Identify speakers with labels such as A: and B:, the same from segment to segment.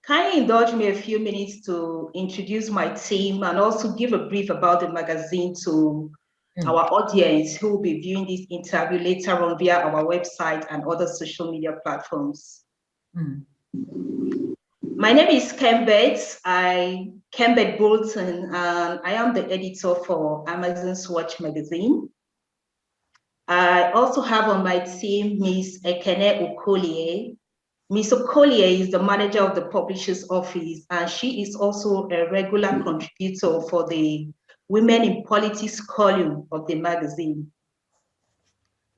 A: Kindly indulge me a few minutes to introduce my team and also give a brief about the magazine to our audience who will be viewing this interview later on via our website and other social media platforms. My name is Kembet. Kembet Bolton, and I am the editor for Amazon's Watch magazine. I also have on my team Ms. Ekene Okolie. Ms. Okolie is the manager of the publisher's office, and she is also a regular contributor for the Women in Politics column of the magazine.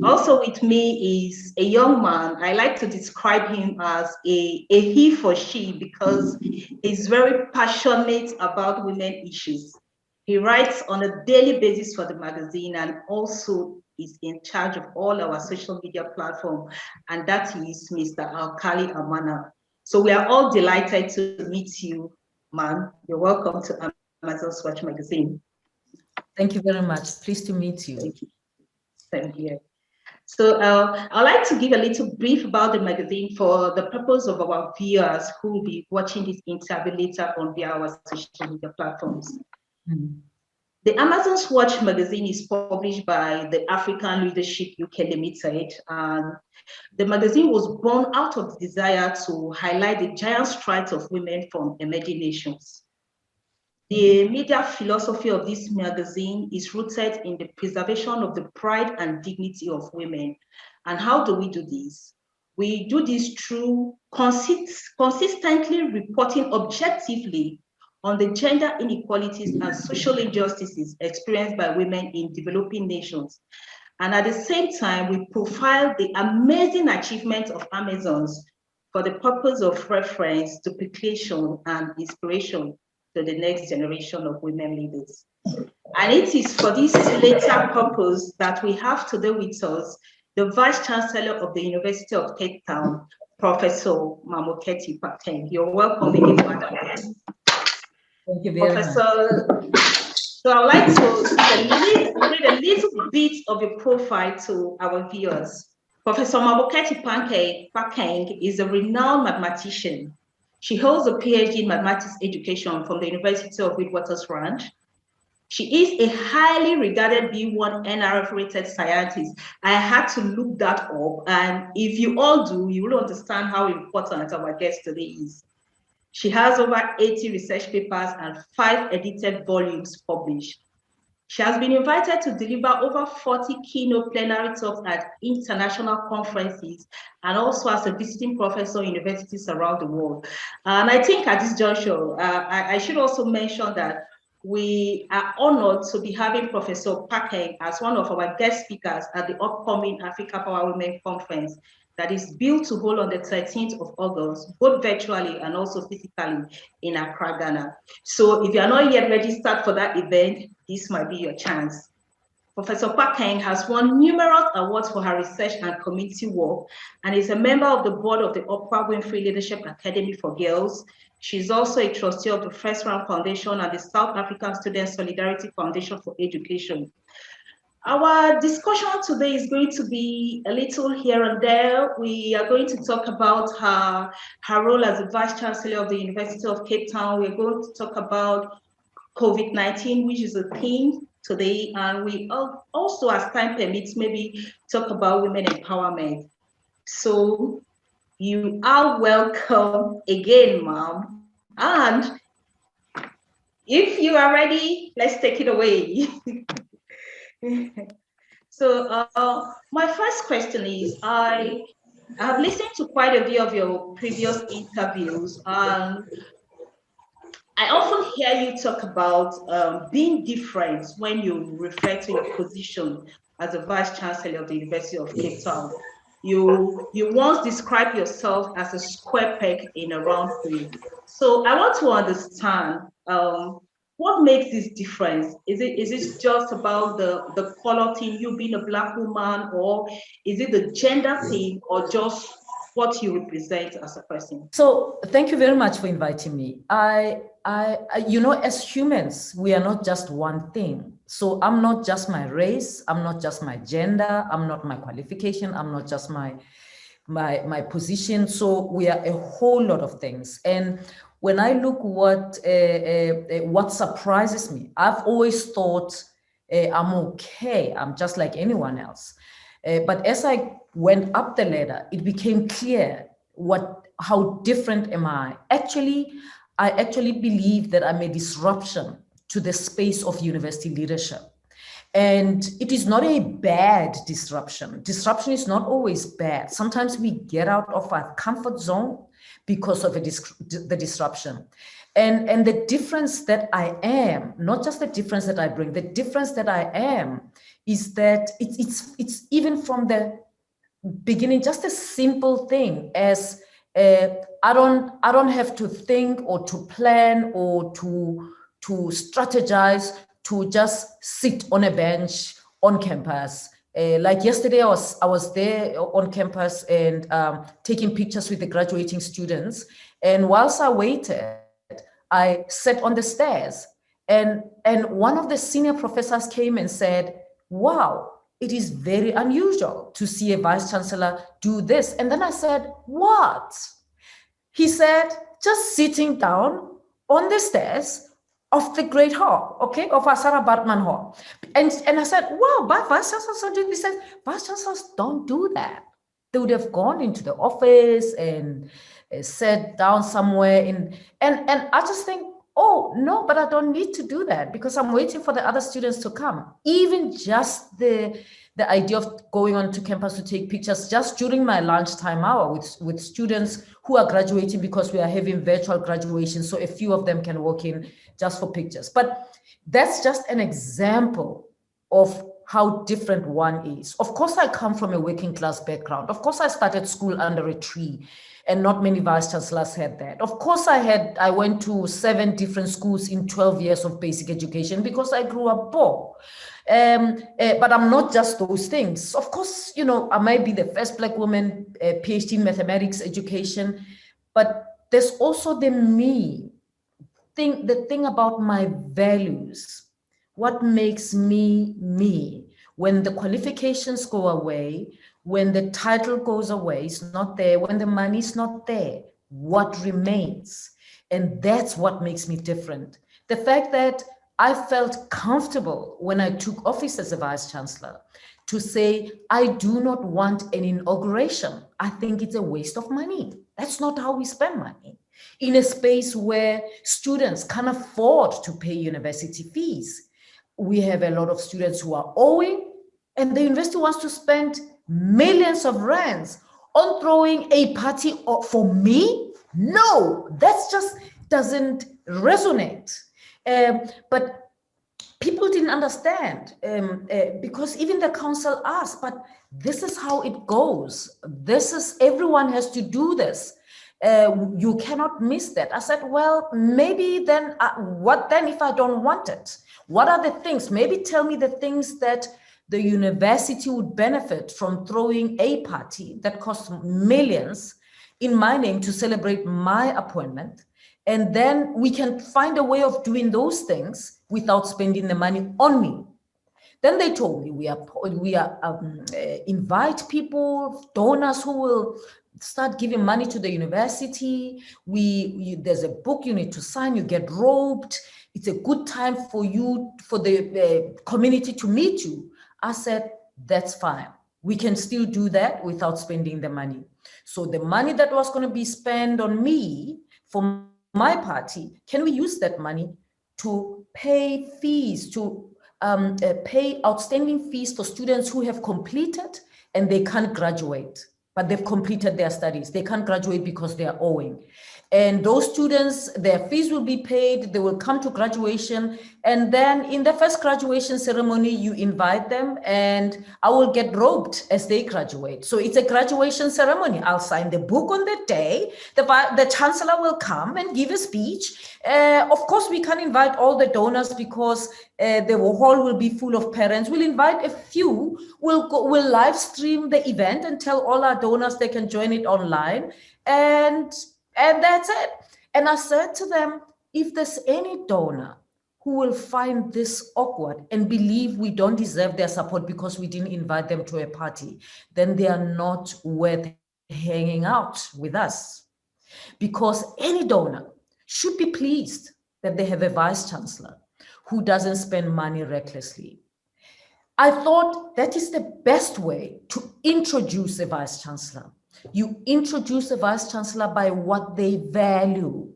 A: Also with me is a young man. I like to describe him as a he for she because he's very passionate about women issues. He writes on a daily basis for the magazine and also is in charge of all our social media platforms, and that is Mr. Alkali Amana. So we are all delighted to meet you, man. You're welcome to Amazon's Watch magazine.
B: Thank you very much. Pleased to meet you.
A: Thank you. Same here. So I'd like to give a little brief about the magazine for the purpose of our viewers who will be watching this interview later on via our social media platforms. The Amazon's Watch magazine is published by the African Leadership UK Limited, and the magazine was born out of the desire to highlight the giant strides of women from emerging nations. The media philosophy of this magazine is rooted in the preservation of the pride and dignity of women. And how do we do this? We do this through consistently reporting objectively on the gender inequalities and social injustices experienced by women in developing nations. And at the same time, we profile the amazing achievements of Amazons for the purpose of reference, duplication, and inspiration to the next generation of women leaders. And it is for this later purpose that we have today with us the Vice-Chancellor of the University of Cape Town, Professor Mamokgethi Phakeng. You're welcome again, Madam.
B: Thank you very
A: much. So I'd like to read a little bit of your profile to our viewers. Professor Mamokgethi Phakeng is a renowned mathematician. She holds a PhD in mathematics education from the University of Witwatersrand. She is a highly regarded B1 NRF-rated scientist. I had to look that up, and if you all do, you will understand how important our guest today is. She has over 80 research papers and 5 edited volumes published. She has been invited to deliver over 40 keynote plenary talks at international conferences and also as a visiting professor in universities around the world. And I think at this juncture, I should also mention that we are honored to be having Professor Phakeng as one of our guest speakers at the upcoming Africa Power Women Conference that is built to hold on the 13th of August, both virtually and also physically in Accra, Ghana. So if you are not yet registered for that event, this might be your chance. Professor Phakeng has won numerous awards for her research and community work and is a member of the board of the Oprah Winfrey Leadership Academy for Girls. She's also a trustee of the First Round Foundation and the South African Student Solidarity Foundation for Education. Our discussion today is going to be a little here and there. We are going to talk about her role as the Vice-Chancellor of the University of Cape Town. We're going to talk about COVID-19, which is a theme today. And we also, as time permits, maybe talk about women empowerment. So you are welcome again, ma'am. And if you are ready, let's take it away. So my first question is, I have listened to quite a few of your previous interviews, and I often hear you talk about being different when you refer to your position as a Vice-Chancellor of the University of Cape Town. You once described yourself as a square peg in a round hole. So I want to understand what makes this difference? Is it just about the color thing, you being a Black woman, or is it the gender thing, or just what you represent as a person?
B: So thank you very much for inviting me. You know, as humans, we are not just one thing. So I'm not just my race, I'm not just my gender, I'm not my qualification, I'm not just my my position. So we are a whole lot of things. And when I look what surprises me, I've always thought I'm okay. I'm just like anyone else. But as I went up the ladder, it became clear how different am I. I actually believe that I'm a disruption to the space of university leadership. And it is not a bad disruption. Disruption is not always bad. Sometimes we get out of our comfort zone because of the disruption. And the difference that I am, not just the difference that I bring, the difference that I am is that it's even from the beginning, just a simple thing as I don't have to think or to plan or to strategize, to just sit on a bench on campus. Like yesterday, I was there on campus and taking pictures with the graduating students. And whilst I waited, I sat on the stairs, and one of the senior professors came and said, "Wow, it is very unusual to see a vice-chancellor do this." And then I said, "What?" He said, "Just sitting down on the stairs of the Great Hall, okay, of Asara Bartman Hall." And I said, "Wow, but vice-chancellors do." He said, "Vice-chancellors don't do that. They would have gone into the office and sat down somewhere." And I just think, oh, no, but I don't need to do that because I'm waiting for the other students to come. Even just the idea of going onto campus to take pictures just during my lunchtime hour with students who are graduating, because we are having virtual graduation. So a few of them can walk in just for pictures. But that's just an example of how different one is. Of course, I come from a working class background. Of course, I started school under a tree, and not many vice-chancellors had that. Of course, I went to 7 different schools in 12 years of basic education because I grew up poor. But I'm not just those things. Of course, I might be the first Black woman PhD in mathematics education, but there's also the thing about my values. What makes me me? When the qualifications go away, when the title goes away, it's not there, when the money's not there, what remains? And that's what makes me different. The fact that I felt comfortable when I took office as a vice-chancellor to say, I do not want an inauguration. I think it's a waste of money. That's not how we spend money. In a space where students can't afford to pay university fees. We have a lot of students who are owing, and the university wants to spend millions of rands on throwing a party for me? No, that just doesn't resonate. But people didn't understand because even the council asked, but this is how it goes. Everyone has to do this. You cannot miss that. I said, well, maybe then, what then if I don't want it? What are the things? Maybe tell me the things that the university would benefit from throwing a party that costs millions in my name to celebrate my appointment. And then we can find a way of doing those things without spending the money on me. Then they told me we invite people, donors who will start giving money to the university. There's a book you need to sign, you get robed. It's a good time for the community to meet you. I said, that's fine. We can still do that without spending the money. So the money that was going to be spent on me for my party, can we use that money to pay fees, to pay outstanding fees for students who have completed and they can't graduate, but they've completed their studies. They can't graduate because they are owing. And those students, their fees will be paid, they will come to graduation. And then in the first graduation ceremony, you invite them and I will get robed as they graduate. So it's a graduation ceremony. I'll sign the book on the day. The chancellor will come and give a speech. Of course, we can't invite all the donors because the hall will be full of parents. We'll invite a few. We'll live stream the event and tell all our donors they can join it online. And that's it. And I said to them, if there's any donor who will find this awkward and believe we don't deserve their support because we didn't invite them to a party, then they are not worth hanging out with us, because any donor should be pleased that they have a vice-chancellor who doesn't spend money recklessly. I thought that is the best way to introduce a vice-chancellor. You introduce a vice-chancellor by what they value,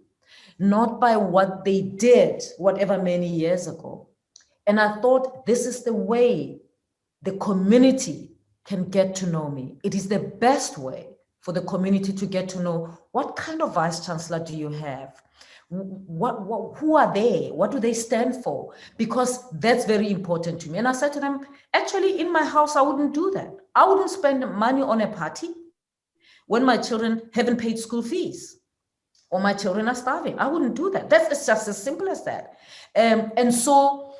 B: not by what they did, whatever many years ago. And I thought this is the way the community can get to know me. It is the best way for the community to get to know what kind of vice-chancellor do you have? Who are they? What do they stand for? Because that's very important to me. And I said to them, actually, in my house, I wouldn't do that. I wouldn't spend money on a party when my children haven't paid school fees or my children are starving. I wouldn't do that. That's just as simple as that. And so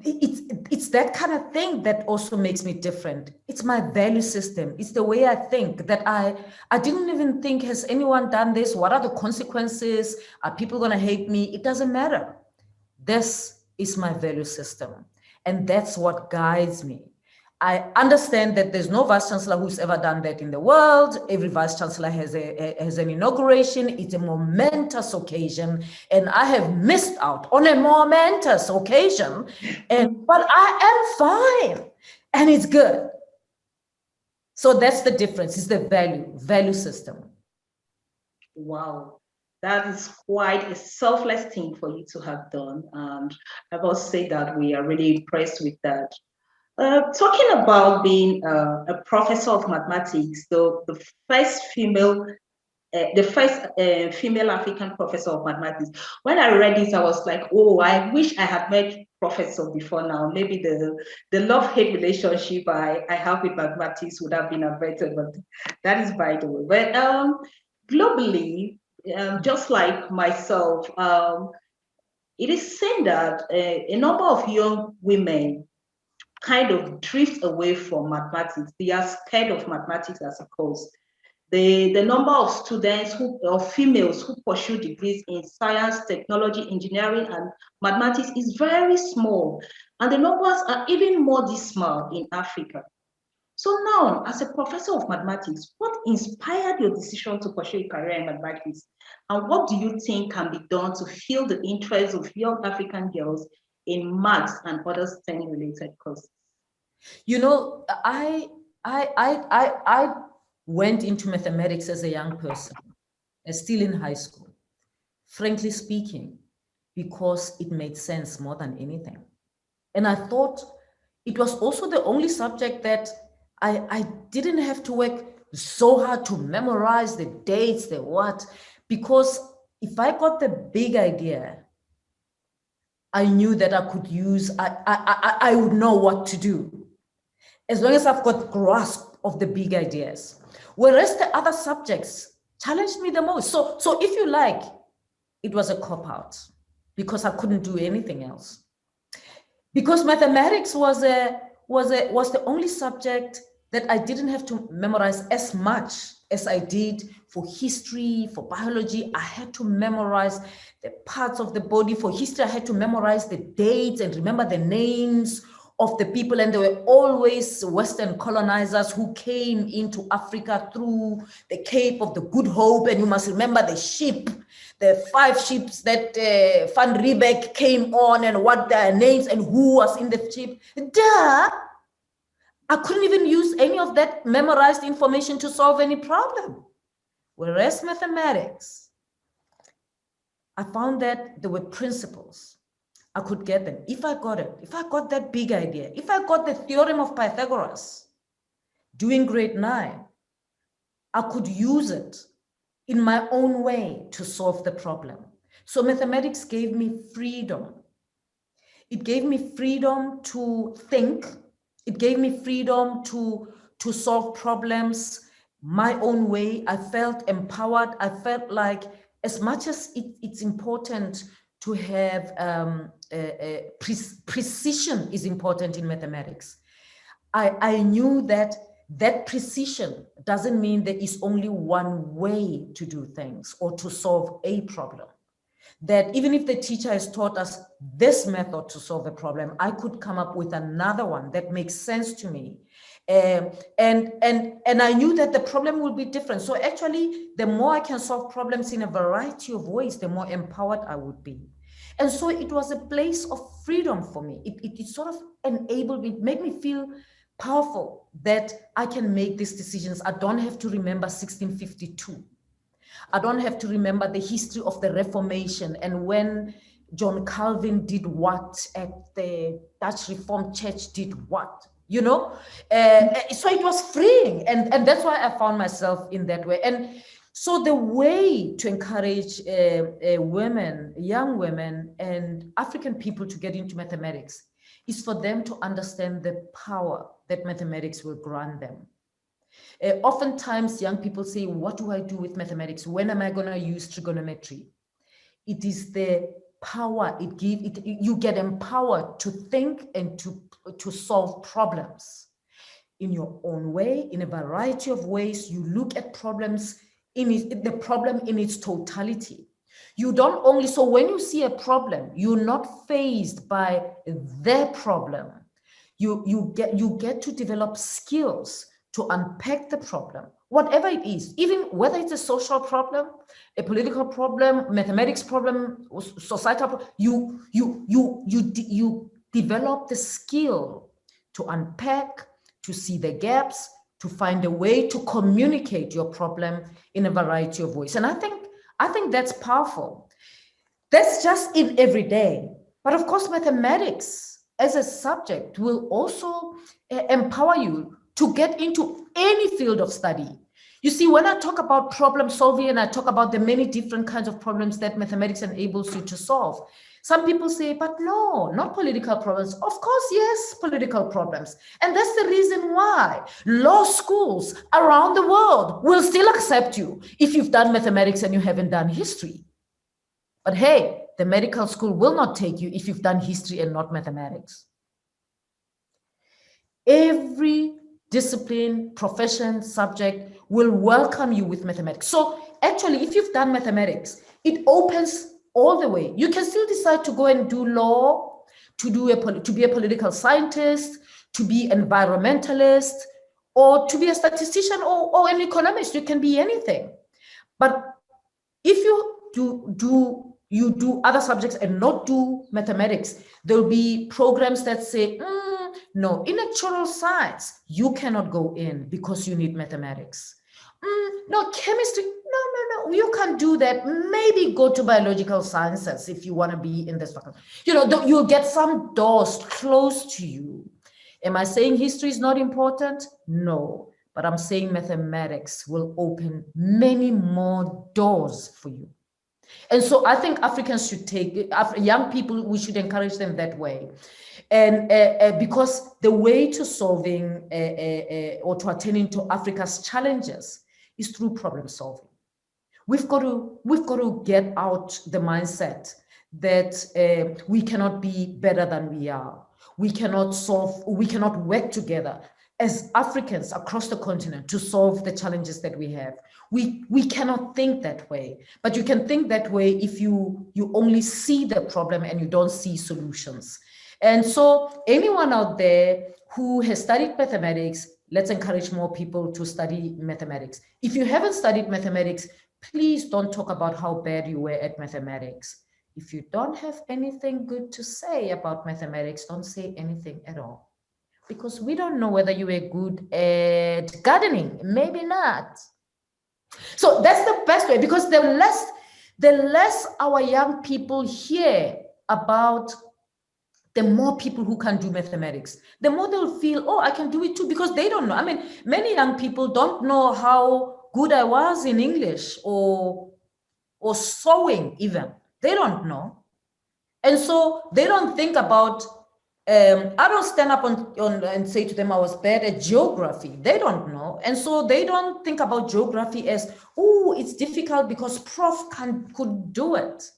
B: it's that kind of thing that also makes me different. It's my value system. It's the way I think, that I didn't even think, has anyone done this? What are the consequences? Are people going to hate me? It doesn't matter. This is my value system. And that's what guides me. I understand that there's no vice-chancellor who's ever done that in the world. Every vice-chancellor has an inauguration. It's a momentous occasion, and I have missed out on a momentous occasion, but I am fine, and it's good. So that's the difference. It's the value system.
A: Wow. That is quite a selfless thing for you to have done. And I must say that we are really impressed with that. Talking about being a professor of mathematics, the first female African professor of mathematics. When I read this, I was like, oh, I wish I had met professor before now. Maybe the love-hate relationship I have with mathematics would have been averted, but that is by the way. But globally, just like myself, it is said that a number of young women kind of drift away from mathematics. They are scared of mathematics as a course. The number of students or females who pursue degrees in science, technology, engineering, and mathematics is very small. And the numbers are even more dismal in Africa. So now, as a professor of mathematics, what inspired your decision to pursue a career in mathematics? And what do you think can be done to fuel the interest of young African girls in maths and other STEM-related courses?
B: You know, I went into mathematics as a young person, still in high school, frankly speaking, because it made sense more than anything. And I thought it was also the only subject that I didn't have to work so hard to memorize the dates, the what, because if I got the big idea, I knew that I could use, I would know what to do, as long as I've got grasp of the big ideas. Whereas the other subjects challenged me the most. So if you like, it was a cop-out because I couldn't do anything else. Because mathematics was the only subject that I didn't have to memorize as much as I did for history, for biology. I had to memorize the parts of the body. For history, I had to memorize the dates and remember the names of the people. And there were always Western colonizers who came into Africa through the Cape of the Good Hope. And you must remember the ship, the 5 ships that Van Riebeck came on, and what their names and who was in the ship. Duh! I couldn't even use any of that memorized information to solve any problem. Whereas mathematics, I found that there were principles. I could get them. If I got it, if I got that big idea, if I got the theorem of Pythagoras during grade 9, I could use it in my own way to solve the problem. So mathematics gave me freedom. It gave me freedom to think. It gave me freedom to solve problems my own way. I felt empowered. I felt like, as much as it's important to have precision is important in mathematics, I knew that precision doesn't mean there is only one way to do things or to solve a problem. that even if the teacher has taught us this method to solve a problem, I could come up with another one that makes sense to me. And I knew that the problem will be different. So actually, the more I can solve problems in a variety of ways, the more empowered I would be. And so it was a place of freedom for me. It sort of enabled me, made me feel powerful that I can make these decisions. I don't have to remember 1652. I don't have to remember the history of the Reformation and when John Calvin did what at the Dutch Reformed Church did what, you know? So it was freeing. And that's why I found myself in that way. And so the way to encourage women, young women and African people to get into mathematics is for them to understand the power that mathematics will grant them. Oftentimes, young people say, what do I do with mathematics? When am I going to use trigonometry? It is the power it gives. You get empowered to think and to solve problems in your own way, in a variety of ways. You look at problems, the problem in its totality. You don't only, so when you see a problem, you're not faced by the problem. You get to develop skills to unpack the problem, whatever it is, even whether it's a social problem, a political problem, mathematics problem, societal problem, you develop the skill to unpack, to see the gaps, to find a way to communicate your problem in a variety of ways. And I think that's powerful. That's just in every day. But of course, mathematics as a subject will also empower you to get into any field of study. You see, when I talk about problem solving and I talk about the many different kinds of problems that mathematics enables you to solve, some people say, but no, not political problems. Of course, yes, political problems. And that's the reason why law schools around the world will still accept you if you've done mathematics and you haven't done history. But hey, the medical school will not take you if you've done history and not mathematics. Every discipline, profession, subject will welcome you with mathematics. So actually, if you've done mathematics, it opens all the way. You can still decide to go and do law, to be a political scientist, to be an environmentalist, or to be a statistician or an economist. You can be anything. But if you do other subjects and not do mathematics, there'll be programs that say, no, in natural science, you cannot go in because you need mathematics. No, chemistry, no, you can't do that. Maybe go to biological sciences if you want to be in this faculty. You know, you'll get some doors close to you. Am I saying history is not important? No, but I'm saying mathematics will open many more doors for you. And so I think Africans should take, young people, we should encourage them that way. And because the way to solving or to attending to Africa's challenges is through problem solving. We've got to get out the mindset that we cannot be better than we are. We cannot work together as Africans across the continent to solve the challenges that we have. We cannot think that way, but you can think that way if you only see the problem and you don't see solutions. And so anyone out there who has studied mathematics, let's encourage more people to study mathematics. If you haven't studied mathematics, please don't talk about how bad you were at mathematics. If you don't have anything good to say about mathematics, don't say anything at all. Because we don't know whether you were good at gardening, maybe not. So that's the best way, because the less our young people hear about, the more people who can do mathematics, the more they'll feel, oh, I can do it too, because they don't know. I mean, many young people don't know how good I was in English or sewing even. They don't know. And so they don't think about, I don't stand up and say to them I was bad at geography. They don't know. And so they don't think about geography as, oh, it's difficult because Prof could do it.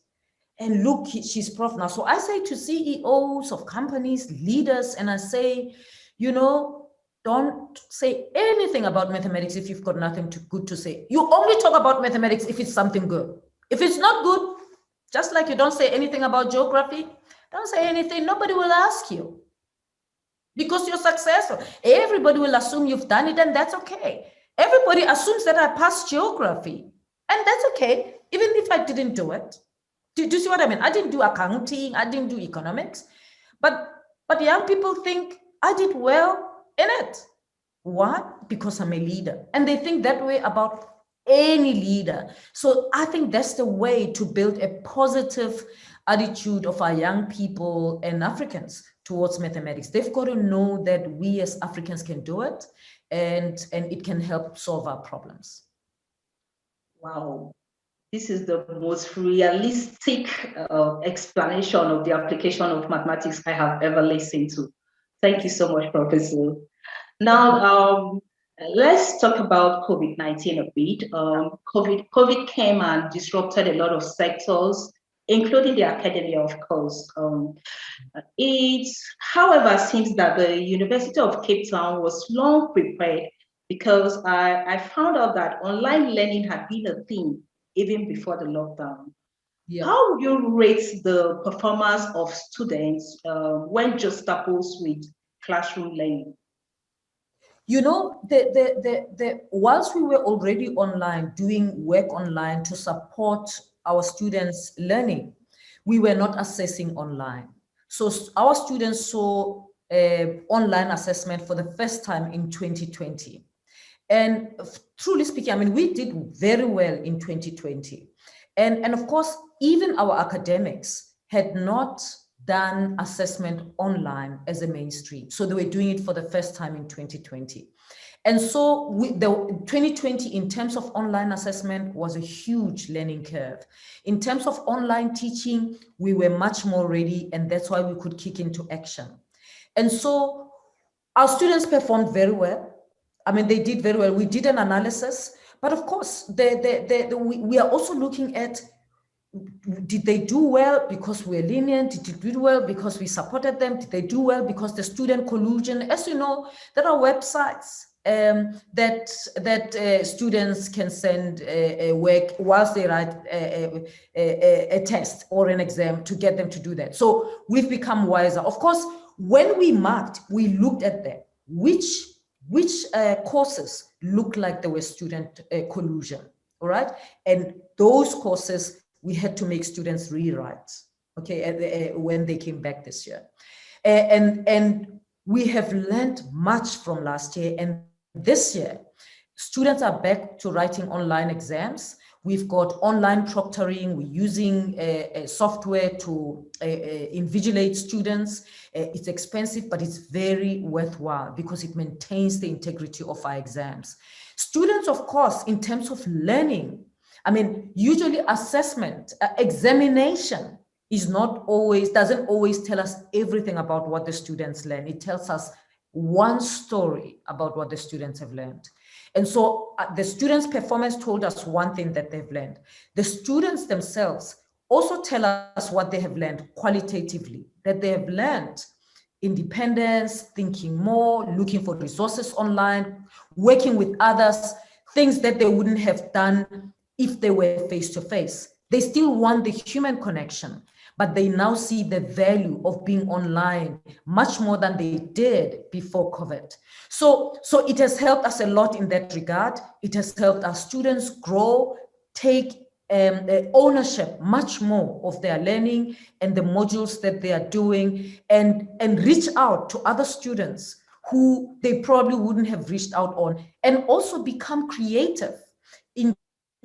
B: And look, she's Prof now. So I say to CEOs of companies, leaders, and I say, you know, don't say anything about mathematics if you've got nothing good to say. You only talk about mathematics if it's something good. If it's not good, Just like you don't say anything about geography, don't say anything, nobody will ask you. Because you're successful. Everybody will assume you've done it, and that's okay. Everybody assumes that I passed geography, and that's okay, even if I didn't do it. Do you see what I mean? I didn't do accounting, I didn't do economics, but young people think I did well in it. Why? Because I'm a leader. And they think that way about any leader. So I think that's the way to build a positive attitude of our young people and Africans towards mathematics. They've got to know that we as Africans can do it, and it can help solve our problems.
A: Wow. This is the most realistic explanation of the application of mathematics I have ever listened to. Thank you so much, Professor. Now, let's talk about COVID-19 a bit. COVID came and disrupted a lot of sectors, including the academia, of course. It, however, seems that the University of Cape Town was long prepared, because I found out that online learning had been a thing even before the lockdown. Yeah. How would you rate the performance of students when juxtaposed with classroom learning?
B: You know, whilst we were already online, doing work online to support our students' learning, we were not assessing online. So our students saw online assessment for the first time in 2020. And truly speaking, I mean, we did very well in 2020. And of course, even our academics had not done assessment online as a mainstream. So they were doing it for the first time in 2020. And so the 2020, in terms of online assessment, was a huge learning curve. In terms of online teaching, we were much more ready, and that's why we could kick into action. And so our students performed very well. I mean, they did very well. We did an analysis, but of course, we are also looking at, did they do well because we're lenient? Did they do well because we supported them? Did they do well because the student collusion? As you know, there are websites that students can send work whilst they write a test or an exam to get them to do that. So we've become wiser. Of course, when we marked, we looked at that. Which courses looked like there was student collusion, all right? And those courses, we had to make students rewrite, okay, when they came back this year. And we have learned much from last year, and this year, students are back to writing online exams. We've got online proctoring. We're using software to invigilate students. It's expensive, but it's very worthwhile because it maintains the integrity of our exams. Students, of course, in terms of learning, I mean, usually assessment, examination is not always, doesn't always tell us everything about what the students learn. It tells us one story about what the students have learned. And so the students' performance told us one thing that they've learned. The students themselves also tell us what they have learned qualitatively, that they have learned independence, thinking more, looking for resources online, working with others, things that they wouldn't have done if they were face-to-face. They still want the human connection, but they now see the value of being online much more than they did before COVID. So it has helped us a lot in that regard. It has helped our students grow, take ownership much more of their learning and the modules that they are doing, and reach out to other students who they probably wouldn't have reached out on, and also become creative in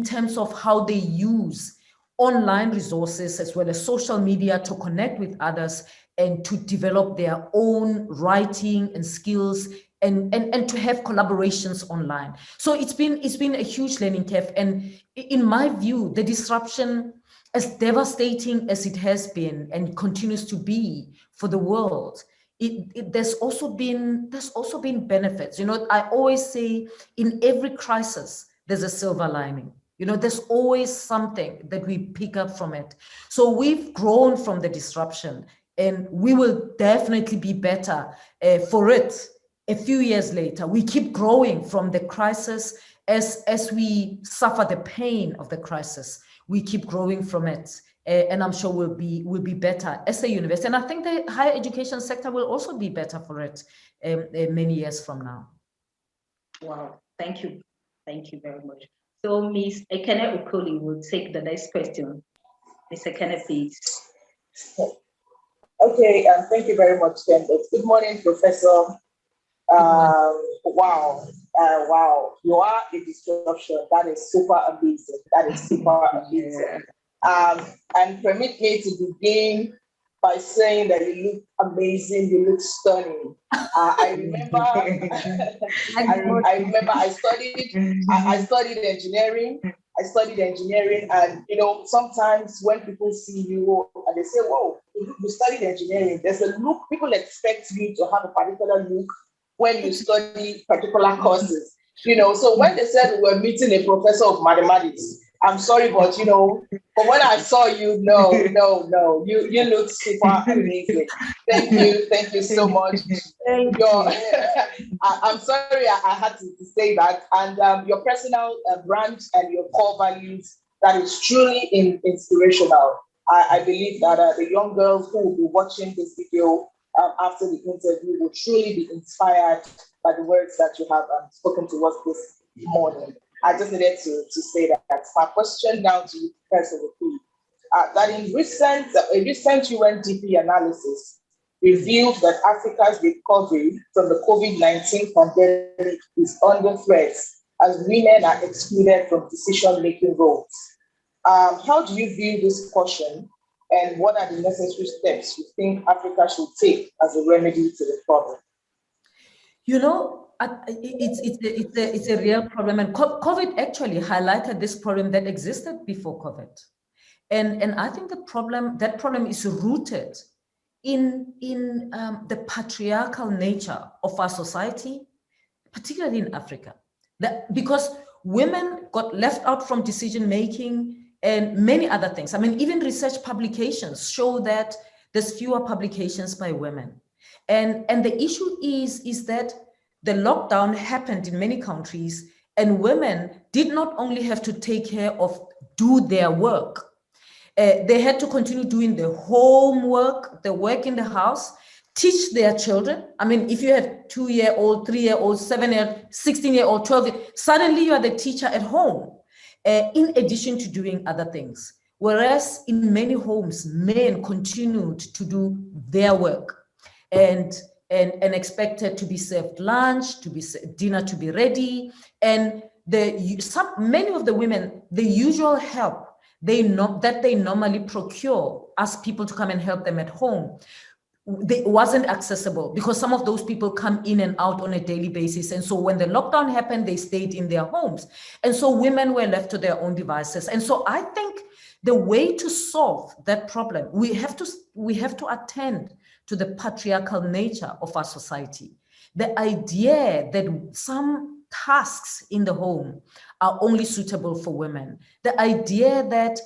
B: terms of how they use online resources as well as social media to connect with others and to develop their own writing and skills and to have collaborations online. So it's been a huge learning curve. And in my view, the disruption, as devastating as it has been and continues to be for the world, there's also been benefits. You know, I always say in every crisis, there's a silver lining. You know, there's always something that we pick up from it. So we've grown from the disruption, and we will definitely be better for it a few years later. We keep growing from the crisis as we suffer the pain of the crisis. We keep growing from it, and I'm sure we'll be better as a university. And I think the higher education sector will also be better for it many years from now.
A: Wow, thank you very much. So Ms. Ekene Okoli will take the next question. Ms. Ekene, please.
C: Okay, thank you very much, Candace. Good morning, Professor. Wow, you are a disruption. That is super amazing. And permit me to begin by saying that you look amazing, you look stunning. I remember, I studied engineering. And sometimes when people see you and they say, "Whoa, you studied engineering," there's a look. People expect you to have a particular look when you study particular courses. So when they said we were meeting a professor of mathematics, I'm sorry, but from when I saw you, no, you look super amazing. Thank you so much. I'm sorry I had to say that. And your personal brand and your core values, that is truly inspirational. I believe that the young girls who will be watching this video after the interview will truly be inspired by the words that you have spoken to us this morning. I just needed to say that. My question now to you, Professor Okoli, that in a recent UNDP analysis revealed that Africa's recovery from the COVID-19 pandemic is under threat as women are excluded from decision-making roles. How do you view this caution, and what are the necessary steps you think Africa should take as a remedy to the problem?
B: It's a real problem, and COVID actually highlighted this problem that existed before COVID, and I think that problem is rooted in the patriarchal nature of our society, particularly in Africa, because women got left out from decision making and many other things. I mean, even research publications show that there's fewer publications by women, and the issue is that the lockdown happened in many countries, and women did not only have to take care of do their work, they had to continue doing the homework, the work in the house, teach their children. I mean, if you have 2-year-old, 3-year-old, 7-year-old, 16-year-old, 12-year, suddenly you are the teacher at home, in addition to doing other things. Whereas in many homes, men continued to do their work and expected to be served lunch, to be dinner to be ready, and many of the women, the usual help they normally procure, ask people to come and help them at home, wasn't accessible because some of those people come in and out on a daily basis. And so when the lockdown happened, they stayed in their homes. And so women were left to their own devices. And so I think the way to solve that problem, we have to attend to the patriarchal nature of our society. The idea that some tasks in the home are only suitable for women. The idea that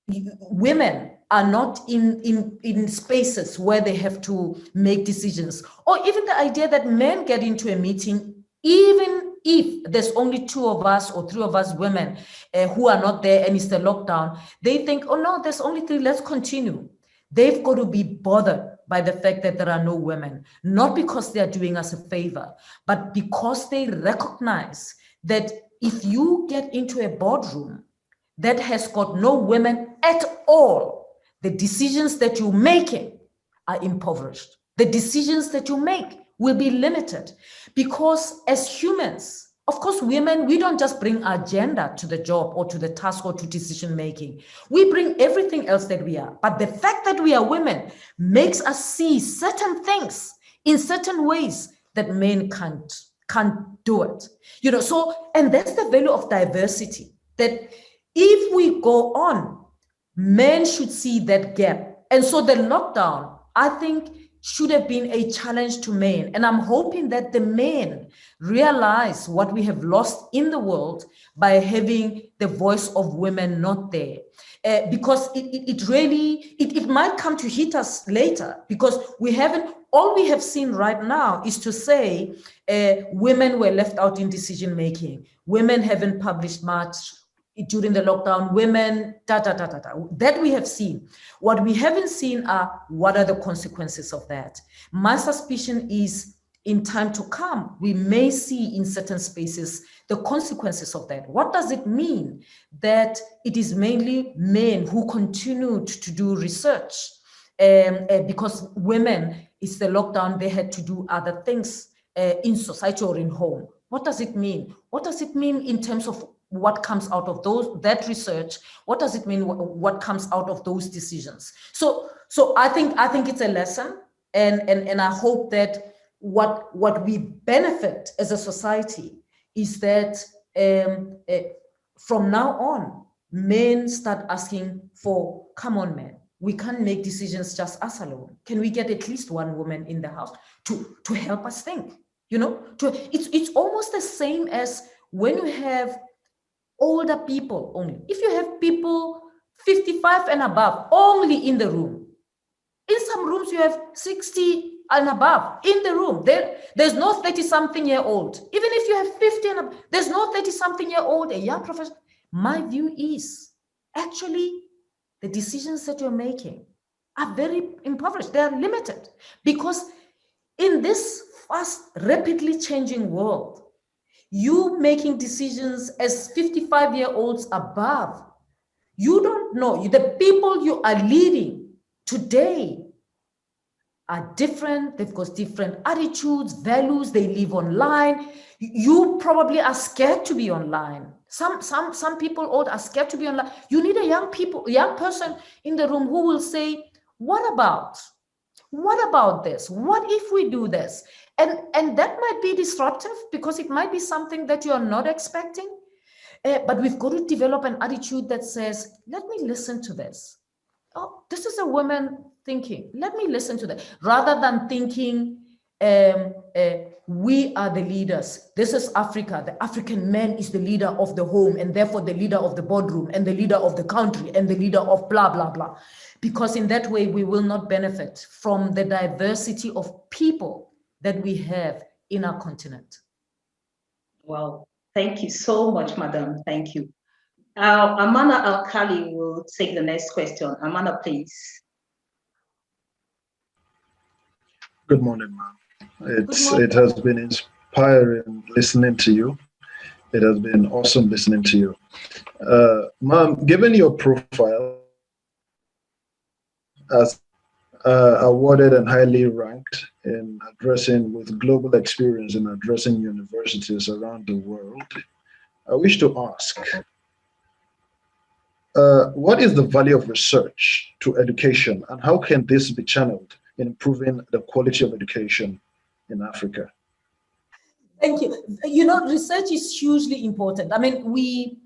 B: women are not in spaces where they have to make decisions, or even the idea that men get into a meeting, even if there's only 2 of us or 3 of us women who are not there and it's the lockdown, they think, oh no, there's only 3, let's continue. They've got to be bothered by the fact that there are no women, not because they're doing us a favor, but because they recognize that if you get into a boardroom that has got no women at all, the decisions that you're making are impoverished. The decisions that you make will be limited, because as humans, of course, women, we don't just bring our agenda to the job or to the task or to decision making. We bring everything else that we are. But the fact that we are women makes us see certain things in certain ways that men can't do it. And that's the value of diversity, that if we go on, men should see that gap. And so the lockdown, I think, should have been a challenge to men. And I'm hoping that the men realize what we have lost in the world by having the voice of women not there. Because it might come to hit us later, because all we have seen right now is to say women were left out in decision making. Women haven't published much during the lockdown, women, that we have seen. What we haven't seen are what are the consequences of that. My suspicion is in time to come, we may see in certain spaces the consequences of that. What does it mean? That it is mainly men who continued to do research because women, it's the lockdown, they had to do other things in society or in home. What does it mean? What does it mean in terms of what comes out of that research? What does it mean? What comes out of those decisions? So I think it's a lesson, and I hope that what we benefit as a society is that from now on, men start asking for, come on, men, we can't make decisions just us alone. Can we get at least one woman in the house to help us think? You know, it's almost the same as when you have older people only. If you have people 55 and above only in the room, in some rooms you have 60 and above in the room. There's no 30-something-year-old. Even if you have 50 and above, there's no 30-something-year-old, a young professional. My view is actually the decisions that you're making are very impoverished. They are limited because in this fast, rapidly changing world, you making decisions as 55-year-olds above, you don't know. The people you are leading today are different. They've got different attitudes, values. They live online. You probably are scared to be online. Some people old are scared to be online. You need a young person in the room who will say, what about this? What if we do this? And that might be disruptive because it might be something that you are not expecting. But we've got to develop an attitude that says, let me listen to this. Oh, this is a woman thinking. Let me listen to that. Rather than thinking, we are the leaders. This is Africa. The African man is the leader of the home and therefore the leader of the boardroom and the leader of the country and the leader of blah, blah, blah. Because in that way, we will not benefit from the diversity of people that we have in our continent.
A: Well, thank you so much, Madam. Thank you. Amana Alkali will take the next question. Amana, please.
D: Good morning, ma'am. It has been inspiring listening to you. It has been awesome listening to you. Ma'am, given your profile as awarded and highly ranked in addressing with global experience in addressing universities around the world, I wish to ask, what is the value of research to education and how can this be channeled in improving the quality of education in Africa?
B: Thank you. You know, research is hugely important. I mean, we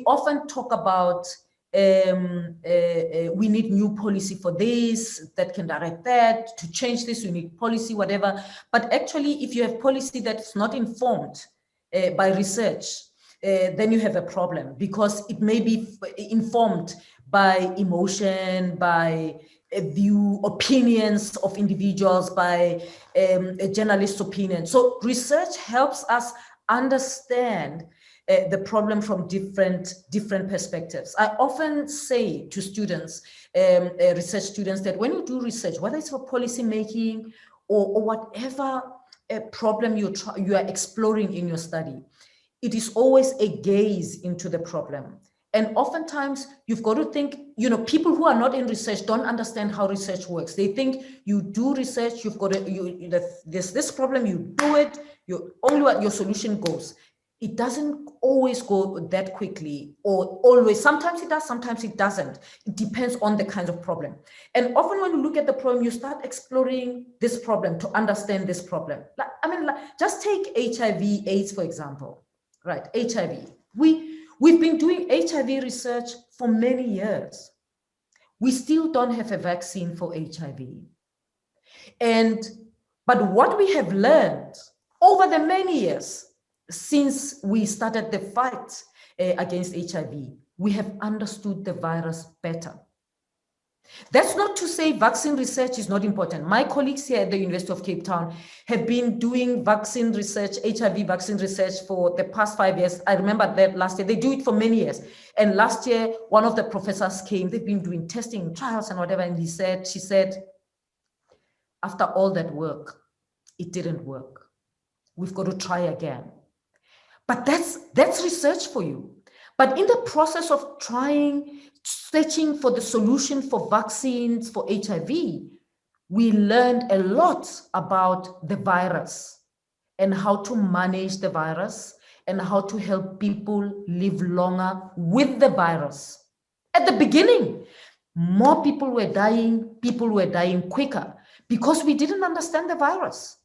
B: often talk about we need new policy for this, that can direct that, to change this, we need policy, whatever. But actually, if you have policy that's not informed by research, then you have a problem because it may be informed by emotion, by a view, opinions of individuals, by a journalist's opinion. So research helps us understand the problem from different perspectives. I often say to students, research students, that when you do research, whether it's for policy making or whatever problem you are exploring in your study, it is always a gaze into the problem. And oftentimes you've got to think, you know, people who are not in research don't understand how research works. They think you do research, you've got to, there's this problem, you do it, only what your solution goes. It doesn't always go that quickly, or always. Sometimes it does, sometimes it doesn't. It depends on the kind of problem. And often when you look at the problem, you start exploring this problem to understand this problem. Just take HIV/AIDS, for example, right? HIV. We've been doing HIV research for many years. We still don't have a vaccine for HIV. But what we have learned over the many years since we started the fight against HIV, we have understood the virus better. That's not to say vaccine research is not important. My colleagues here at the University of Cape Town have been doing vaccine research, HIV vaccine research for the past 5 years. I remember that last year, they do it for many years. And last year, one of the professors came, they've been doing testing, trials and whatever. And she said, after all that work, it didn't work. We've got to try again. But that's research for you. But in the process of searching for the solution for vaccines for HIV, we learned a lot about the virus and how to manage the virus and how to help people live longer with the virus. At the beginning, more people were dying quicker because we didn't understand the virus.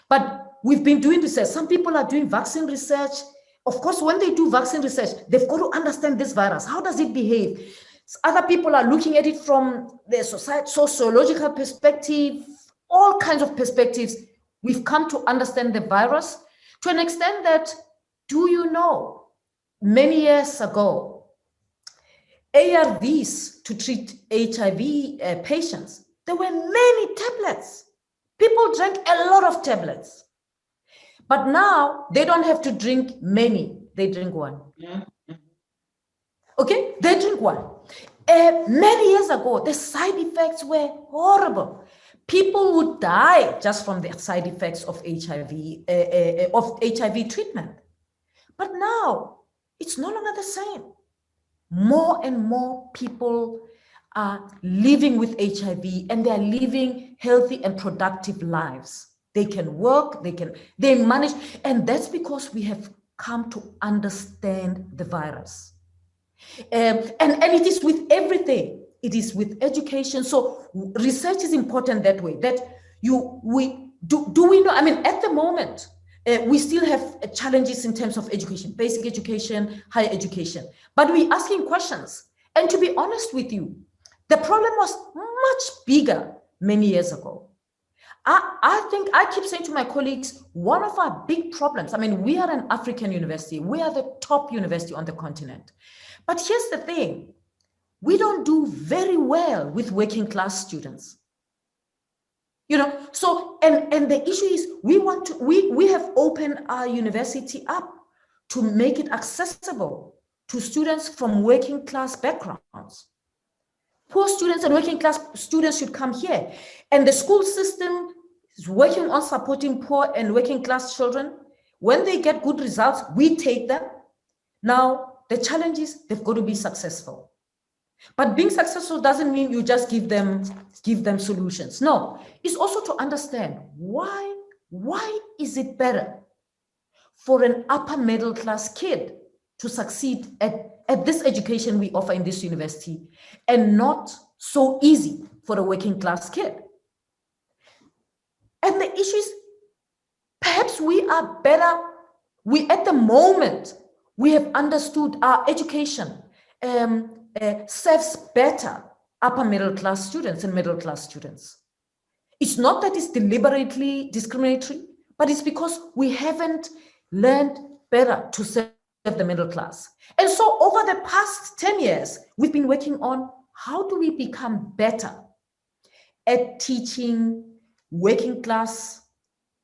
B: But we've been doing research. Some people are doing vaccine research. Of course, when they do vaccine research, they've got to understand this virus. How does it behave? Other people are looking at it from the sociological perspective, all kinds of perspectives. We've come to understand the virus to an extent that, do you know, many years ago, ARVs to treat HIV patients, there were many tablets. People drank a lot of tablets. But now they don't have to drink many, they drink one. Okay, they drink one. Many years ago, the side effects were horrible. People would die just from the side effects of HIV treatment. But now, it's no longer the same. More and more people are living with HIV and they're living healthy and productive lives. They can work, they manage, and that's because we have come to understand the virus. And it is with everything. It is with education. So research is important that way, that we know, I mean, at the moment, we still have challenges in terms of education, basic education, higher education, but we're asking questions. And to be honest with you, the problem was much bigger many years ago. I think I keep saying to my colleagues, one of our big problems, I mean, we are an African university. We are the top university on the continent. But here's the thing, we don't do very well with working class students. You know, so, and the issue is we have opened our university up to make it accessible to students from working class backgrounds. Poor students and working class students should come here. And the school system is working on supporting poor and working class children. When they get good results, we take them. Now, the challenge is they've got to be successful. But being successful doesn't mean you just give them solutions. No, it's also to understand why is it better for an upper middle class kid to succeed at this education we offer in this university and not so easy for a working class kid. And the issue is perhaps we are better. At the moment, we have understood our education serves better upper middle class students and middle class students. It's not that it's deliberately discriminatory, but it's because we haven't learned better to serve the middle class. And so over the past 10 years, we've been working on how do we become better at teaching working class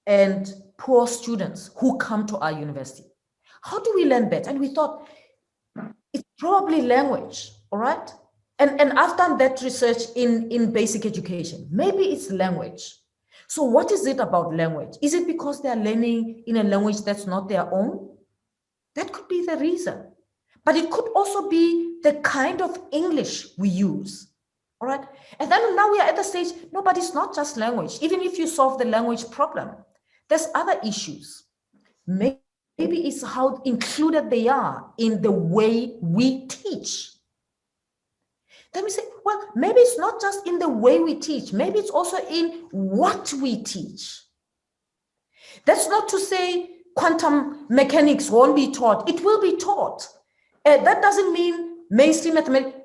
B: and poor students who come to our university. How do we learn better? And we thought it's probably language, all right? And I've done that research in basic education. Maybe it's language. So what is it about language? Is it because they're learning in a language that's not their own? That could be the reason. But it could also be the kind of English we use, all right? And then now we are at the stage, no, but it's not just language. Even if you solve the language problem, there's other issues. Maybe it's how included they are in the way we teach. Then we say, well, maybe it's not just in the way we teach. Maybe it's also in what we teach. That's not to say quantum mechanics won't be taught. It will be taught. That doesn't mean mainstream mathematics.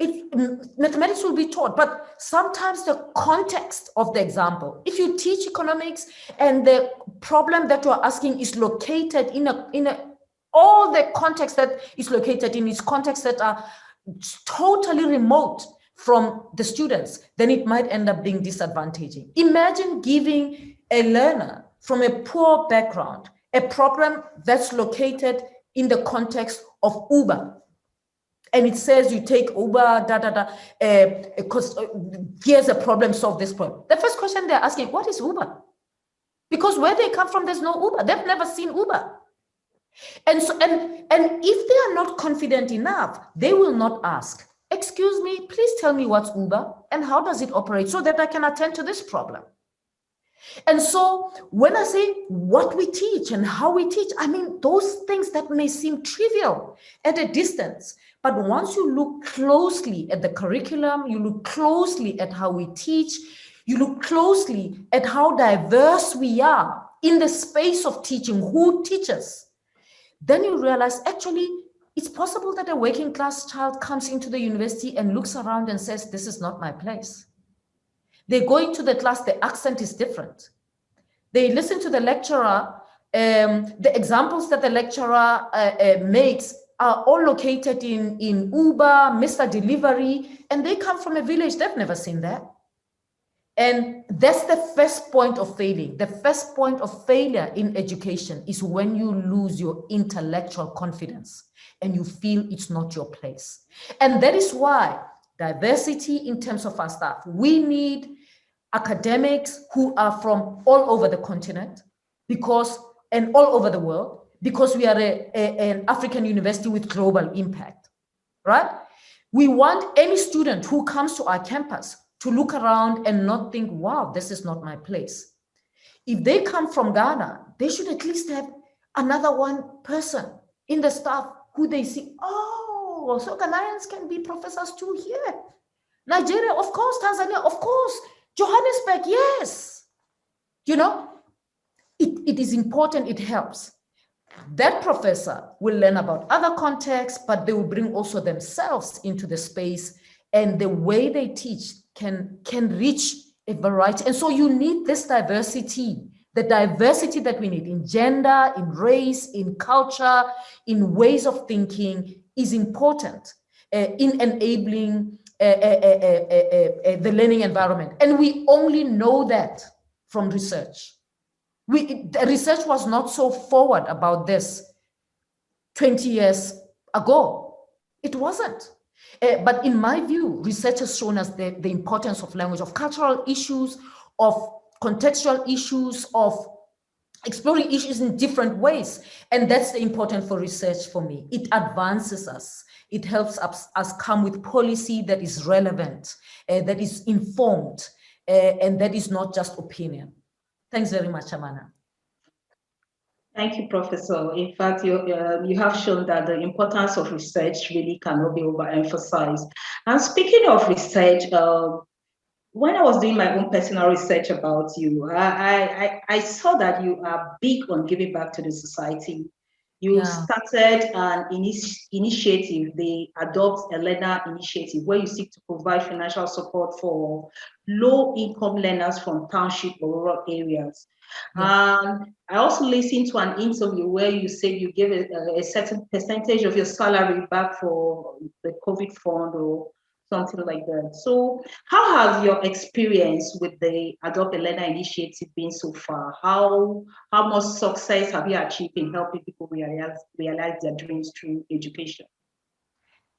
B: Mathematics will be taught, but sometimes the context of the example. If you teach economics and the problem that you're asking is located in all the context that is located in is contexts that are totally remote from the students, then it might end up being disadvantaging. Imagine giving a learner from a poor background a program that's located in the context of Uber. And it says you take Uber, because here's a problem, solve this problem. The first question they're asking, what is Uber? Because where they come from, there's no Uber. They've never seen Uber. And so, and if they are not confident enough, they will not ask, excuse me, please tell me what's Uber and how does it operate so that I can attend to this problem. And so when I say what we teach and how we teach, I mean those things that may seem trivial at a distance. But once you look closely at the curriculum, you look closely at how we teach, you look closely at how diverse we are in the space of teaching, who teaches, then you realize actually it's possible that a working class child comes into the university and looks around and says, this is not my place. They go into the class, the accent is different. They listen to the lecturer, the examples that the lecturer makes are all located in Uber, Mr. Delivery, and they come from a village, they've never seen that. And that's the first point of failing. The first point of failure in education is when you lose your intellectual confidence and you feel it's not your place. And that is why diversity in terms of our staff, we need academics who are from all over the continent and all over the world, because we are an African university with global impact, right? We want any student who comes to our campus to look around and not think, wow, this is not my place. If they come from Ghana, they should at least have another one person in the staff who they see, oh, so Ghanaians can be professors too here. Nigeria, of course, Tanzania, of course, Johannesburg, yes. You know, it is important, it helps. That professor will learn about other contexts, but they will bring also themselves into the space, and the way they teach can reach a variety. And so you need this diversity, the diversity that we need in gender, in race, in culture, in ways of thinking is important in enabling the learning environment. And we only know that from research. The research was not so forward about this 20 years ago. It wasn't. But in my view, research has shown us the importance of language, of cultural issues, of contextual issues, of exploring issues in different ways. And that's the important for research for me. It advances us. It helps us come with policy that is relevant, that is informed, and that is not just opinion. Thanks very much, Amana.
A: Thank you, Professor. In fact, you have shown that the importance of research really cannot be overemphasized. And speaking of research, when I was doing my own personal research about you, I saw that you are big on giving back to the society. You started an initiative, the Adopt a Learner initiative, where you seek to provide financial support for low-income learners from township or rural areas. I also listened to an interview where you said you gave a certain percentage of your salary back for the COVID fund or something like that. So how has your experience with the Adopt a Learner initiative been so far? How much success have you achieved in helping people realize their dreams through education?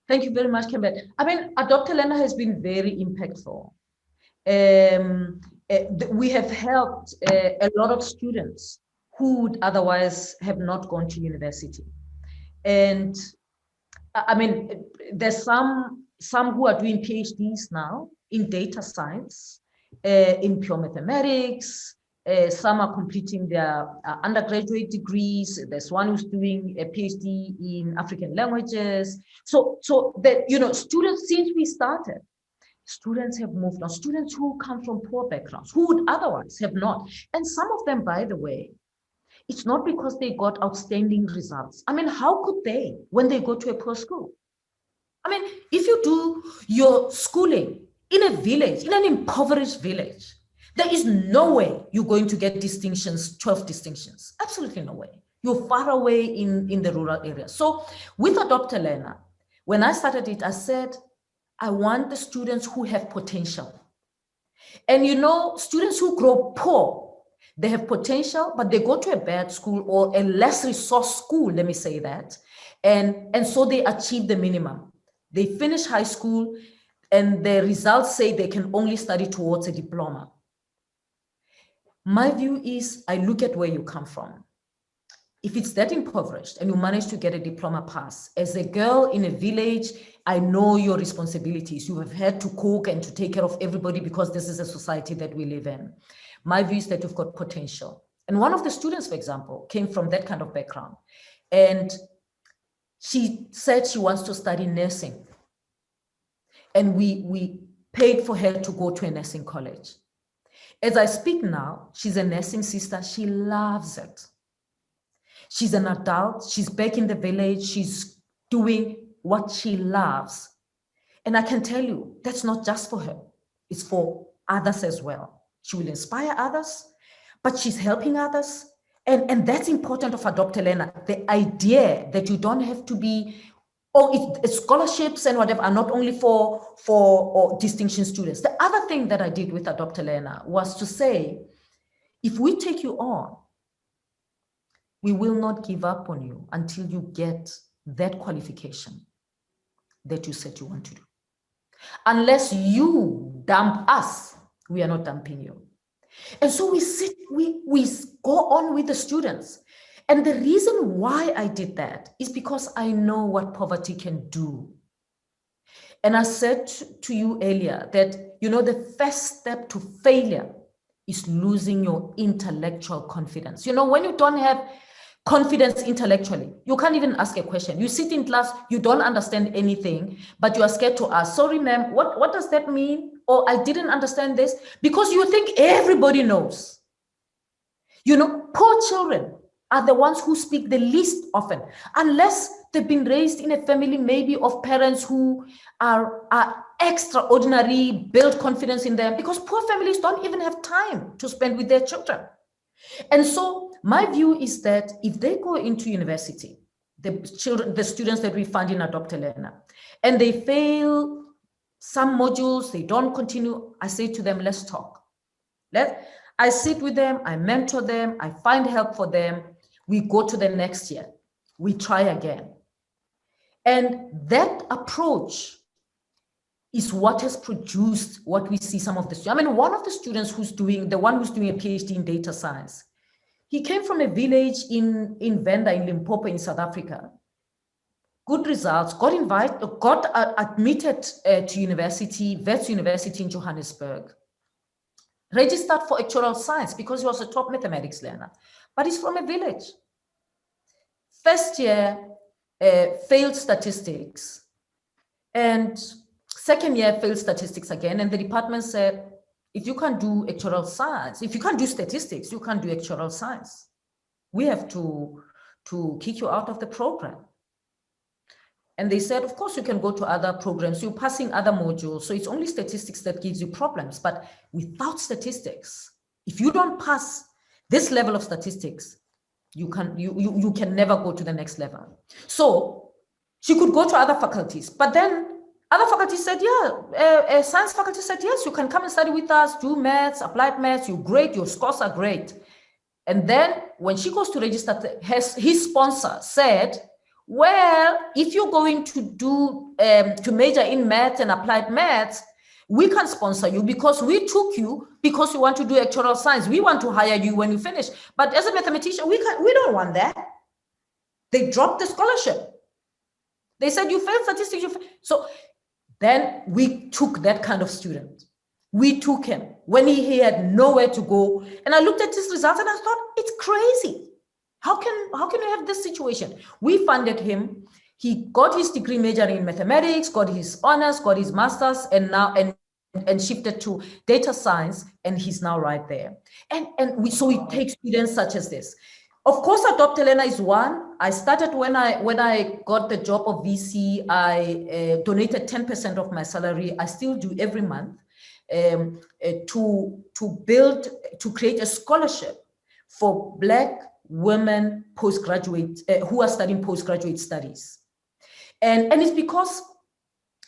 B: Thank you very much, Kembet. I mean, Adopt a Learner has been very impactful. We have helped a lot of students who would otherwise have not gone to university. And I mean, there's some who are doing PhDs now in data science, in pure mathematics. Some are completing their undergraduate degrees. There's one who's doing a PhD in African languages. So that, you know, students, since we started, students have moved on. Students who come from poor backgrounds, who would otherwise have not. And some of them, by the way, it's not because they got outstanding results. I mean, how could they when they go to a poor school? I mean, if you do your schooling in a village, in an impoverished village, there is no way you're going to get distinctions, 12 distinctions. Absolutely no way. You're far away in the rural area. So with Adopt a Learner, when I started it, I said, I want the students who have potential. And you know, students who grow poor, they have potential, but they go to a bad school or a less resource school, let me say that. And so they achieve the minimum. They finish high school and the results say they can only study towards a diploma. My view is I look at where you come from. If it's that impoverished and you manage to get a diploma pass, as a girl in a village, I know your responsibilities. You have had to cook and to take care of everybody because this is a society that we live in. My view is that you've got potential. And one of the students, for example, came from that kind of background. And she said she wants to study nursing. And we paid for her to go to a nursing college. As I speak now, she's a nursing sister. She loves it. She's an adult. She's back in the village. She's doing what she loves. And I can tell you, that's not just for her. It's for others as well. She will inspire others, but she's helping others. And that's important of Dr. Lena, the idea that you don't have to be, scholarships and whatever are not only for distinction students. The other thing that I did with Dr. Lena was to say, if we take you on, we will not give up on you until you get that qualification that you said you want to do. Unless you dump us, we are not dumping you. And so we go on with the students. And the reason why I did that is because I know what poverty can do. And I said to you earlier that, you know, the first step to failure is losing your intellectual confidence. You know, when you don't have confidence intellectually, you can't even ask a question. You sit in class, you don't understand anything, but you are scared to ask, sorry, ma'am, what does that mean? Or I didn't understand this, because you think everybody knows. You know, poor children are the ones who speak the least often, unless they've been raised in a family maybe of parents who are extraordinary, build confidence in them, because poor families don't even have time to spend with their children. And so my view is that if they go into university, the students that we find in Dr. Lena, and they fail some modules, they don't continue, I say to them, let's talk. I sit with them, I mentor them, I find help for them. We go to the next year, we try again. And that approach is what has produced what we see some of the students. I mean, one of the students the one who's doing a PhD in data science, he came from a village in Venda in Limpopo in South Africa. Good results, got admitted to university, Wits University in Johannesburg. Registered for actuarial science because he was a top mathematics learner, but he's from a village. First year, failed statistics, and second year failed statistics again. And the department said, if you can't do actuarial science, if you can't do statistics, you can't do actuarial science. We have to kick you out of the program. And they said, of course, you can go to other programs. You're passing other modules. So it's only statistics that gives you problems. But without statistics, if you don't pass this level of statistics, you can never go to the next level. So she could go to other faculties. But then other faculties said, yeah, science faculty said, yes, you can come and study with us, do maths, applied maths, you're great, your scores are great. And then when she goes to register, his sponsor said, well, if you're going to major in maths and applied maths, we can sponsor you because we took you because you want to do actuarial science. We want to hire you when you finish. But as a mathematician, we don't want that. They dropped the scholarship. They said, you failed statistics. So then we took that kind of student. We took him when he had nowhere to go. And I looked at his results and I thought, it's crazy. How can you have this situation? We funded him. He got his degree majoring in mathematics, got his honors, got his master's, and now and shifted to data science, and he's now right there. So we take students such as this. Of course, Dr. Lena is one. I started when I got the job of VC. I donated 10% of my salary. I still do every month to create a scholarship for Black women postgraduate who are studying postgraduate studies. And it's because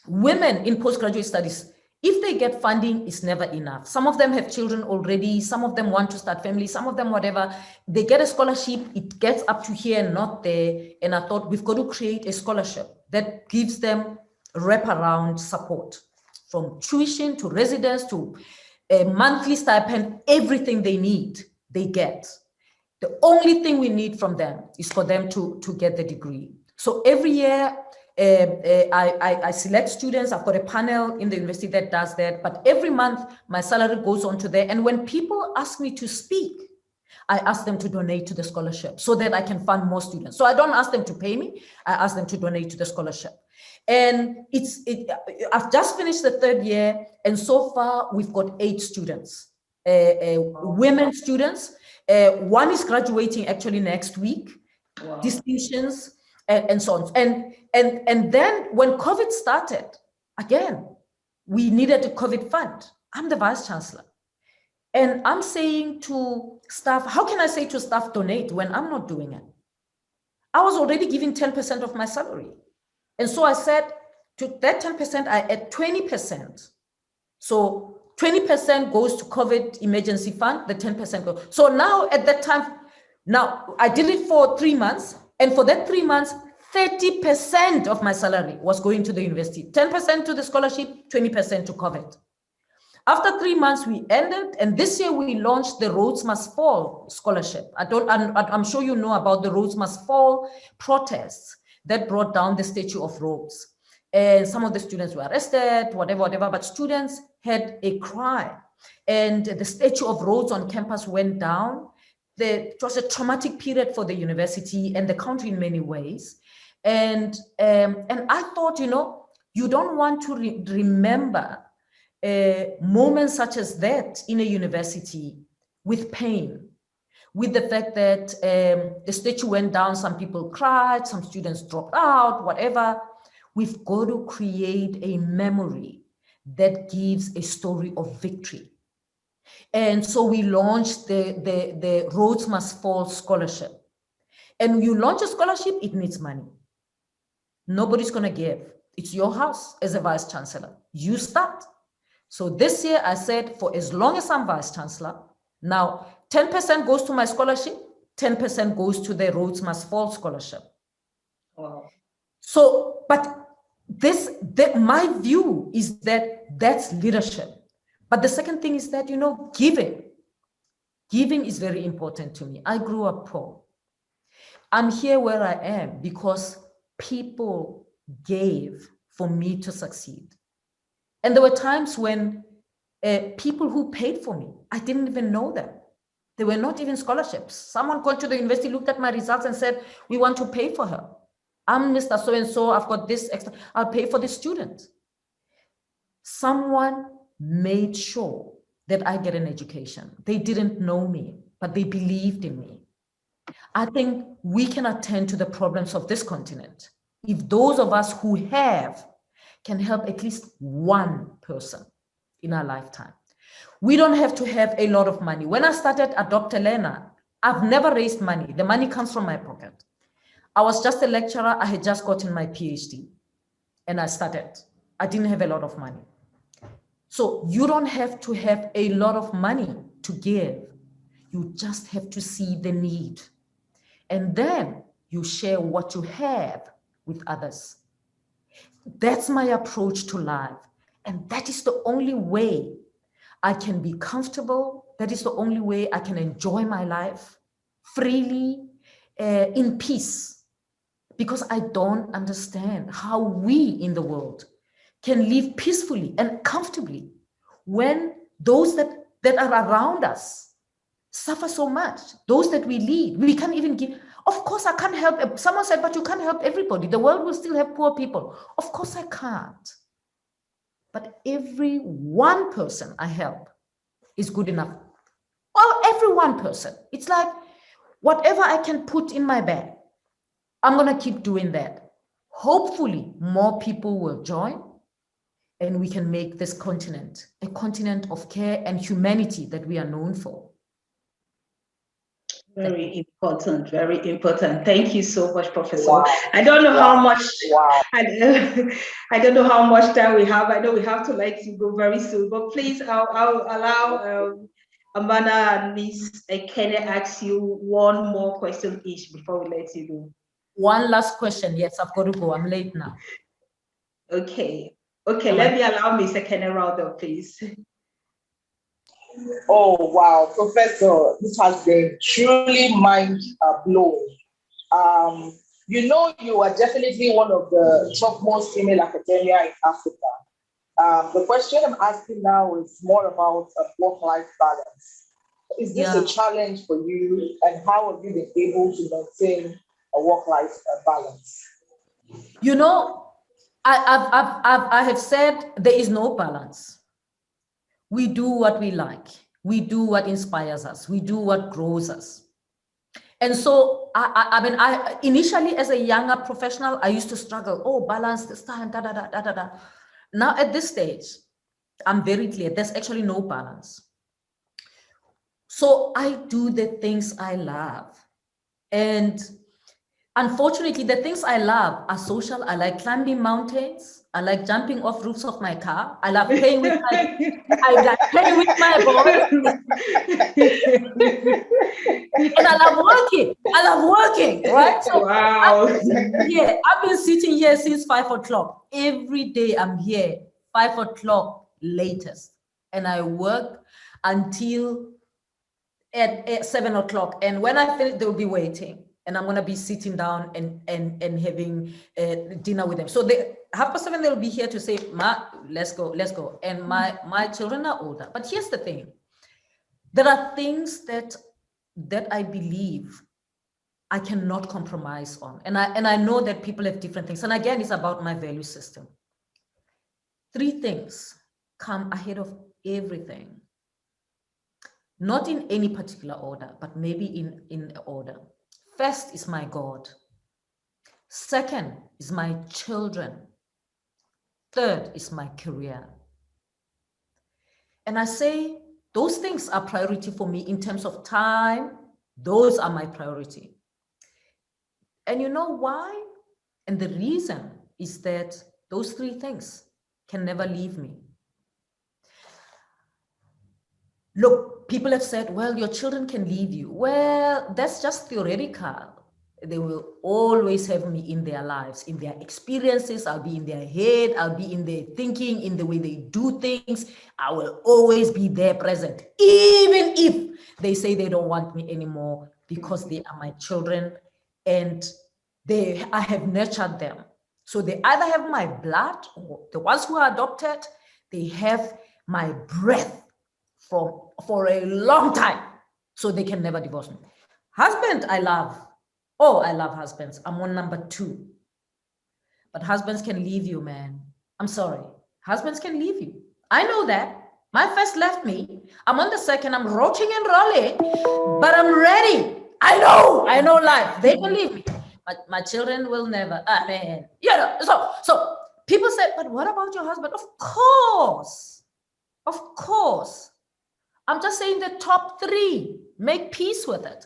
B: Women in postgraduate studies, if they get funding, it's never enough. Some of them have children already. Some of them want to start families. Some of them, whatever. They get a scholarship. It gets up to here and not there. And I thought we've got to create a scholarship that gives them wraparound support, from tuition to residence to a monthly stipend. Everything they need, they get. The only thing we need from them is for them to get the degree. So every year, I select students. I've got a panel in the university that does that. But every month, my salary goes onto there. And when people ask me to speak, I ask them to donate to the scholarship so that I can fund more students. So I don't ask them to pay me. I ask them to donate to the scholarship. And I've just finished the 3rd year. And so far, we've got 8 students, women students. One is graduating actually next week, wow. Distinctions and so on. And then when COVID started, again, we needed a COVID fund. I'm the Vice-Chancellor. And I'm saying to staff, how can I say to staff donate when I'm not doing it? I was already giving 10% of my salary. And so I said to that 10%, I add 20%. So 20% goes to COVID emergency fund, the 10% goes. So now at that time, now I did it for 3 months. And for that 3 months, 30% of my salary was going to the university, 10% to the scholarship, 20% to COVID. After 3 months, we ended, and this year we launched the Roads Must Fall scholarship. I'm sure you know about the Roads Must Fall protests that brought down the Statue of Rhodes. And some of the students were arrested, whatever, but students had a cry. And the Statue of Rhodes on campus went down. It was a traumatic period for the university and the country in many ways. And I thought, you don't want to remember moments such as that in a university with pain, with the fact that the statue went down, some people cried, some students dropped out, whatever. We've got to create a memory that gives a story of victory. And so we launched the Roads Must Fall scholarship. And when you launch a scholarship, it needs money. Nobody's going to give. It's your house as a Vice-Chancellor. You start. So this year I said, for as long as I'm Vice-Chancellor, now 10% goes to my scholarship, 10% goes to the Roads Must Fall scholarship. Wow. So, but my view is that that's leadership. But the second thing is that, giving is very important to me. I grew up poor. I'm here where I am because people gave for me to succeed. And there were times when people who paid for me, I didn't even know them. They were not even scholarships. Someone called to the university, looked at my results and said, we want to pay for her. I'm Mr. So-and-so, I've got this extra, I'll pay for this student. Someone made sure that I get an education. They didn't know me, but they believed in me. I think we can attend to the problems of this continent if those of us who have can help at least one person in our lifetime. We don't have to have a lot of money. When I started Adopt Elena, I've never raised money. The money comes from my pocket. I was just a lecturer. I had just gotten my PhD and I started. I didn't have a lot of money. So you don't have to have a lot of money to give. You just have to see the need. And then you share what you have with others. That's my approach to life. And that is the only way I can be comfortable. That is the only way I can enjoy my life freely, in peace. Because I don't understand how we in the world can live peacefully and comfortably when those that are around us suffer so much. Those that we lead, we can't even give. Of course, I can't help. Someone said, but you can't help everybody. The world will still have poor people. Of course, I can't. But every one person I help is good enough. Well, every one person. It's like whatever I can put in my bag, I'm going to keep doing that. Hopefully, more people will join and we can make this continent a continent of care and humanity that we are known for.
A: Very important, very important. Thank you so much, Professor.
C: Wow.
A: I don't know how much.
C: Wow.
A: I don't know how much time we have. I know we have to let you go very soon, but please, I'll allow Amanda and Miss Ekene ask you one more question each before we let you go.
B: One last question. Yes, I've got to go. I'm late now.
A: Okay. Okay, let me allow Miss Ekene round up, please.
C: Oh, wow, Professor, this has been truly mind-blowing. You know, you are definitely one of the topmost female academia in Africa. The question I'm asking now is more about work-life balance. Is this a challenge for you, and how have you been able to maintain a work-life balance?
B: You know, I have said there is no balance. We do what we like. We do what inspires us. We do what grows us. And so, I mean, initially as a younger professional, I used to struggle. Oh, balance this time, da da da da da da. Now at this stage, I'm very clear. There's actually no balance. So I do the things I love, and unfortunately, the things I love are social. I like climbing mountains. I like jumping off roofs of my car. I love playing with my boys. And I love working. I love working, right? So
A: wow.
B: I've been sitting here since 5 o'clock. Every day I'm here, 5 o'clock latest. And I work until at 7 o'clock. And when I finish, they'll be waiting. And I'm gonna be sitting down and having dinner with them. So they 7:30 they'll be here to say, "Ma, let's go." And my children are older. But here's the thing: there are things that I believe I cannot compromise on, and I know that people have different things. And again, it's about my value system. 3 things come ahead of everything, not in any particular order, but maybe in order. First is my God. Second is my children. Third is my career. And I say those things are priority for me in terms of time. Those are my priority. And you know why? And the reason is that those 3 things can never leave me. Look, people have said, well, your children can leave you. Well, that's just theoretical. They will always have me in their lives, in their experiences. I'll be in their head. I'll be in their thinking, in the way they do things. I will always be there present, even if they say they don't want me anymore, because they are my children and I have nurtured them. So they either have my blood, or the ones who are adopted, they have my breath for a long time, so they can never divorce me. Husband, I love. Oh, I love husbands. I'm on number 2. But husbands can leave you, man. I'm sorry. Husbands can leave you. I know that. My first left me. I'm on the second. I'm rocking and rolling, but I'm ready. I know life. They can leave me. But my children will never. Man. So people say, but what about your husband? Of course. I'm just saying the top 3. Make peace with it.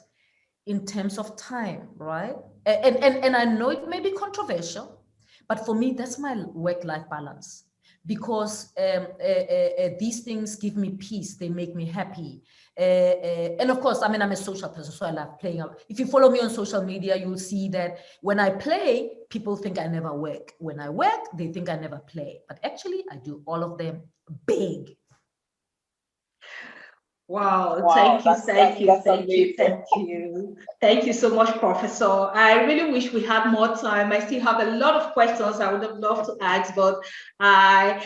B: In terms of time, right? And I know it may be controversial, but for me, that's my work-life balance, because these things give me peace. They make me happy. And of course, I mean, I'm a social person, so I love playing. If you follow me on social media, you'll see that when I play, people think I never work. When I work, they think I never play. But actually, I do all of them big.
A: Wow, thank you. Thank you so much, Professor. I really wish we had more time. I still have a lot of questions I would have loved to ask, but I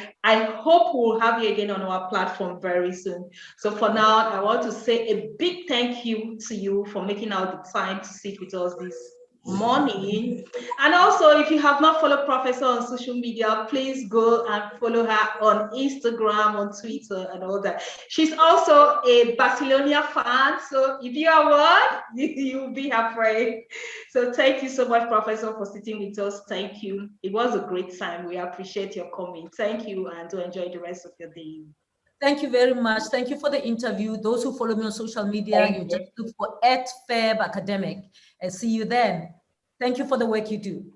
A: hope we'll have you again on our platform very soon. So for now, I want to say a big thank you to you for making out the time to sit with us this morning. And also, if you have not followed Professor on social media, please go and follow her on Instagram, on Twitter, and all that. She's also a Barcelona fan, so if you are one, you'll be her friend. So thank you so much, Professor, for sitting with us. Thank you. It was a great time. We appreciate your coming. Thank you, and to enjoy the rest of your day.
B: Thank you very much. Thank you for the interview. Those who follow me on social media, you just look for @FabAcademic and see you then. Thank you for the work you do.